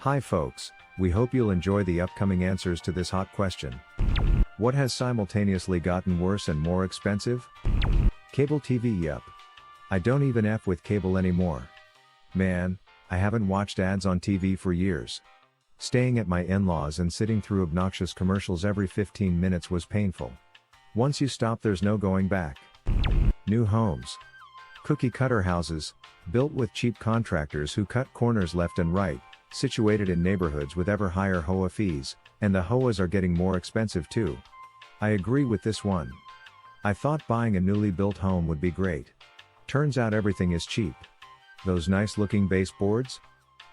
Hi folks, we hope you'll enjoy the upcoming answers to this hot question. What has simultaneously gotten worse and more expensive? Cable TV. Yup. I don't even F with cable anymore. Man, I haven't watched ads on TV for years. Staying at my in-laws and sitting through obnoxious commercials every 15 minutes was painful. Once you stop, there's no going back. New homes. Cookie cutter houses, built with cheap contractors who cut corners left and right, situated in neighborhoods with ever higher HOA fees, and the HOAs are getting more expensive too. I agree with this one. I thought buying a newly built home would be great. Turns out everything is cheap. Those nice looking baseboards?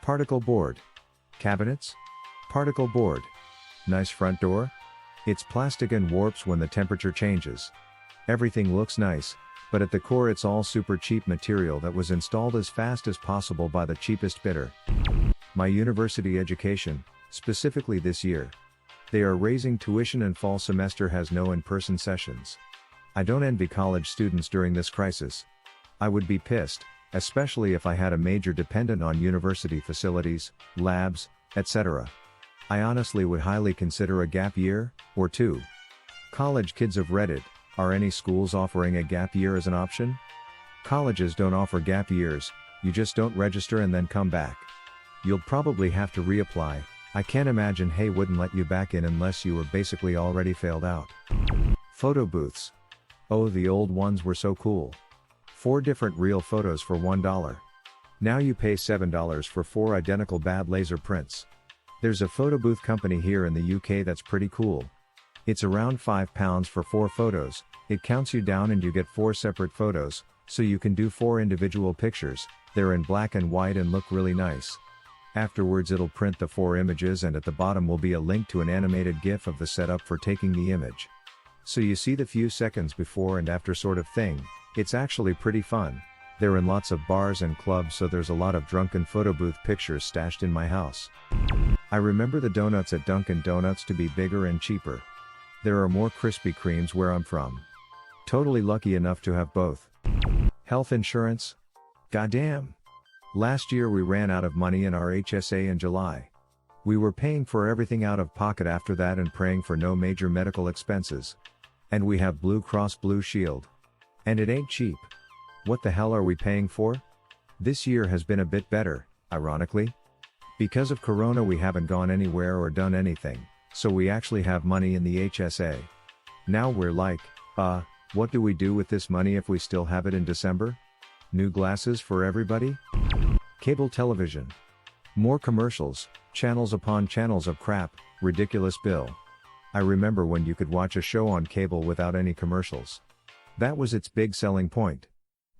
Particle board. Cabinets? Particle board. Nice front door? It's plastic and warps when the temperature changes. Everything looks nice, but at the core it's all super cheap material that was installed as fast as possible by the cheapest bidder. My university education, specifically this year. They are raising tuition and fall semester has no in-person sessions. I don't envy college students during this crisis. I would be pissed, especially if I had a major dependent on university facilities, labs, etc. I honestly would highly consider a gap year, or two. College kids of Reddit, are any schools offering a gap year as an option? Colleges don't offer gap years, you just don't register and then come back. You'll probably have to reapply. I can't imagine Hey wouldn't let you back in unless you were basically already failed out. Photo booths. Oh, the old ones were so cool. 4 different real photos for $1. Now you pay $7 for 4 identical bad laser prints. There's a photo booth company here in the UK that's pretty cool. It's around £5 for 4 photos, it counts you down and you get 4 separate photos, so you can do 4 individual pictures. They're in black and white and look really nice. Afterwards it'll print the 4 images and at the bottom will be a link to an animated GIF of the setup for taking the image. So you see the few seconds before and after sort of thing. It's actually pretty fun. They're in lots of bars and clubs, so there's a lot of drunken photo booth pictures stashed in my house. I remember the donuts at Dunkin' Donuts to be bigger and cheaper. There are more Krispy Kremes where I'm from. Totally lucky enough to have both. Health insurance? Goddamn. Last year we ran out of money in our HSA in July. We were paying for everything out of pocket after that and praying for no major medical expenses. And we have Blue Cross Blue Shield. And it ain't cheap. What the hell are we paying for? This year has been a bit better, ironically. Because of Corona we haven't gone anywhere or done anything, so we actually have money in the HSA. Now we're like, what do we do with this money if we still have it in December? New glasses for everybody? Cable television. More commercials, channels upon channels of crap, ridiculous bill. I remember when you could watch a show on cable without any commercials. That was its big selling point.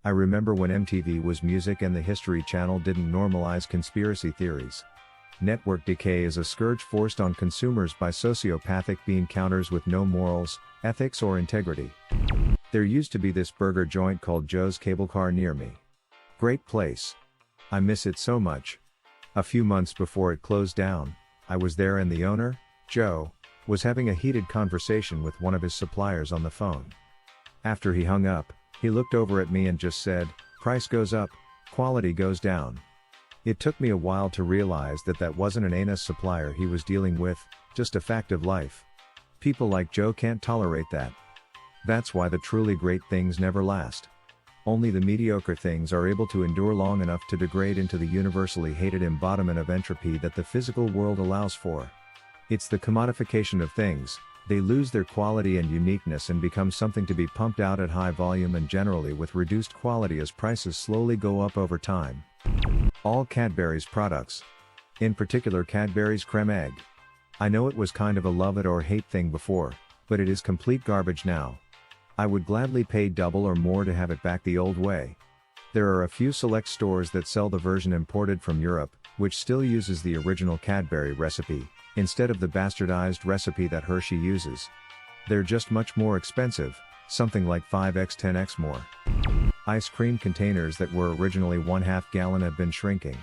I remember when MTV was music and the History Channel didn't normalize conspiracy theories. Network decay is a scourge forced on consumers by sociopathic bean counters with no morals, ethics or integrity. There used to be this burger joint called Joe's Cable Car near me. Great place. I miss it so much. A few months before it closed down, I was there and the owner, Joe, was having a heated conversation with one of his suppliers on the phone. After he hung up, he looked over at me and just said, "Price goes up, quality goes down." It took me a while to realize that that wasn't an ANUS supplier he was dealing with, just a fact of life. People like Joe can't tolerate that. That's why the truly great things never last. Only the mediocre things are able to endure long enough to degrade into the universally hated embodiment of entropy that the physical world allows for. It's the commodification of things. They lose their quality and uniqueness and become something to be pumped out at high volume and generally with reduced quality as prices slowly go up over time. All Cadbury's products. In particular Cadbury's Creme Egg. I know it was kind of a love it or hate thing before, but it is complete garbage now. I would gladly pay double or more to have it back the old way. There are a few select stores that sell the version imported from Europe, which still uses the original Cadbury recipe, instead of the bastardized recipe that Hershey uses. They're just much more expensive, something like 5x 10x more. Ice cream containers that were originally 1/2 gallon have been shrinking.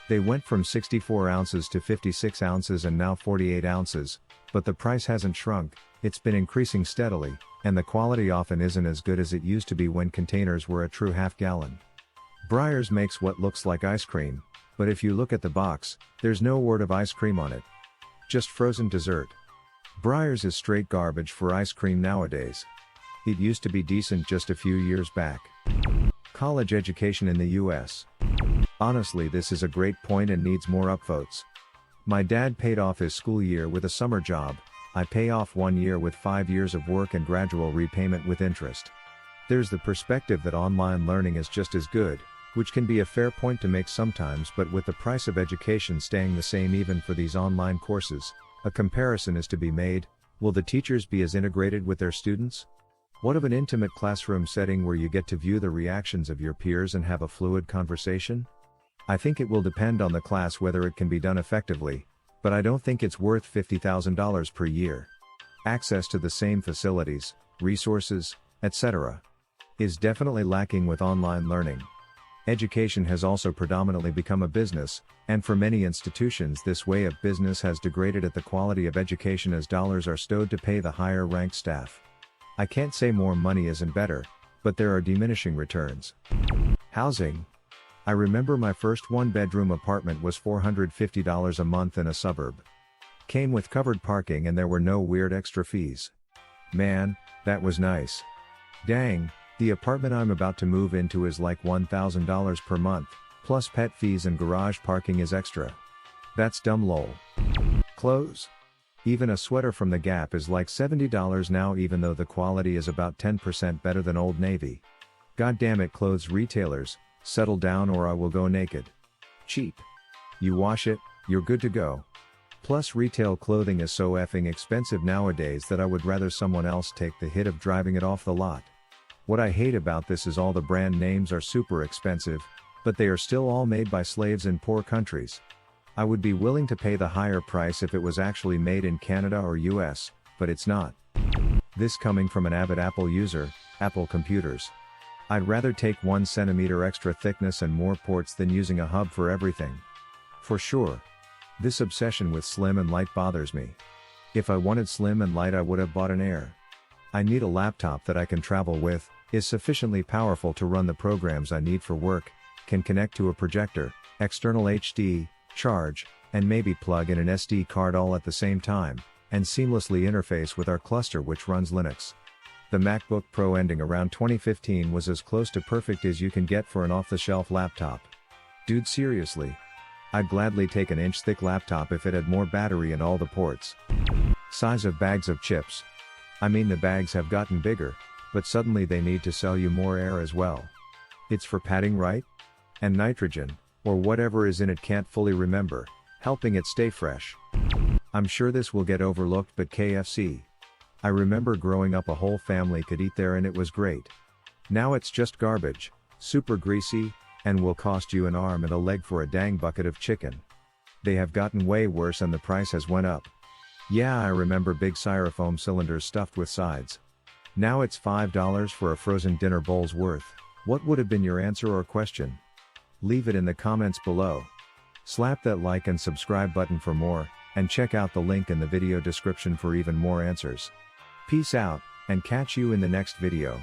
They went from 64 ounces to 56 ounces and now 48 ounces, but the price hasn't shrunk, it's been increasing steadily, and the quality often isn't as good as it used to be when containers were a true 1/2 gallon. Breyers makes what looks like ice cream, But if you look at the box, there's no word of ice cream on it. Just frozen dessert. Breyers is straight garbage for ice cream nowadays. It used to be decent just a few years back. College education in the US. Honestly, this is a great point and needs more upvotes. My dad paid off his school year with a summer job. I pay off 1 year with 5 years of work and gradual repayment with interest. There's the perspective that online learning is just as good, which can be a fair point to make sometimes, but with the price of education staying the same even for these online courses, a comparison is to be made. Will the teachers be as integrated with their students? What of an intimate classroom setting where you get to view the reactions of your peers and have a fluid conversation? I think it will depend on the class whether it can be done effectively, but I don't think it's worth $50,000 per year. Access to the same facilities, resources, etc., is definitely lacking with online learning. Education has also predominantly become a business, and for many institutions this way of business has degraded at the quality of education as dollars are stowed to pay the higher ranked staff. I can't say more money isn't better, but there are diminishing returns. Housing. I remember my first one-bedroom apartment was $450 a month in a suburb. Came with covered parking and there were no weird extra fees. Man, that was nice. Dang, the apartment I'm about to move into is like $1,000 per month, plus pet fees and garage parking is extra. That's dumb lol. Clothes. Even a sweater from the Gap is like $70 now, even though the quality is about 10% better than Old Navy. God damn it, clothes retailers, settle down or I will go naked. Cheap. You wash it, you're good to go. Plus retail clothing is so effing expensive nowadays that I would rather someone else take the hit of driving it off the lot. What I hate about this is all the brand names are super expensive, but they are still all made by slaves in poor countries. I would be willing to pay the higher price if it was actually made in Canada or US, but it's not. This coming from an avid Apple user, Apple computers. I'd rather take 1 centimeter extra thickness and more ports than using a hub for everything. For sure. This obsession with slim and light bothers me. If I wanted slim and light I would have bought an Air. I need a laptop that I can travel with, is sufficiently powerful to run the programs I need for work, can connect to a projector, external HD, charge, and maybe plug in an SD card all at the same time, and seamlessly interface with our cluster which runs Linux. The MacBook Pro ending around 2015 was as close to perfect as you can get for an off-the-shelf laptop. Dude, seriously. I'd gladly take an inch-thick laptop if it had more battery and all the ports. Size of bags of chips. I mean, the bags have gotten bigger, but suddenly they need to sell you more air as well. It's for padding, right? And nitrogen, or whatever is in it, can't fully remember, helping it stay fresh. I'm sure this will get overlooked, but KFC. I remember growing up a whole family could eat there and it was great. Now it's just garbage, super greasy, and will cost you an arm and a leg for a dang bucket of chicken. They have gotten way worse and the price has went up. Yeah, I remember big styrofoam cylinders stuffed with sides. Now it's $5 for a frozen dinner bowl's worth. What would have been your answer or question? Leave it in the comments below. Slap that like and subscribe button for more, and check out the link in the video description for even more answers. Peace out, and catch you in the next video.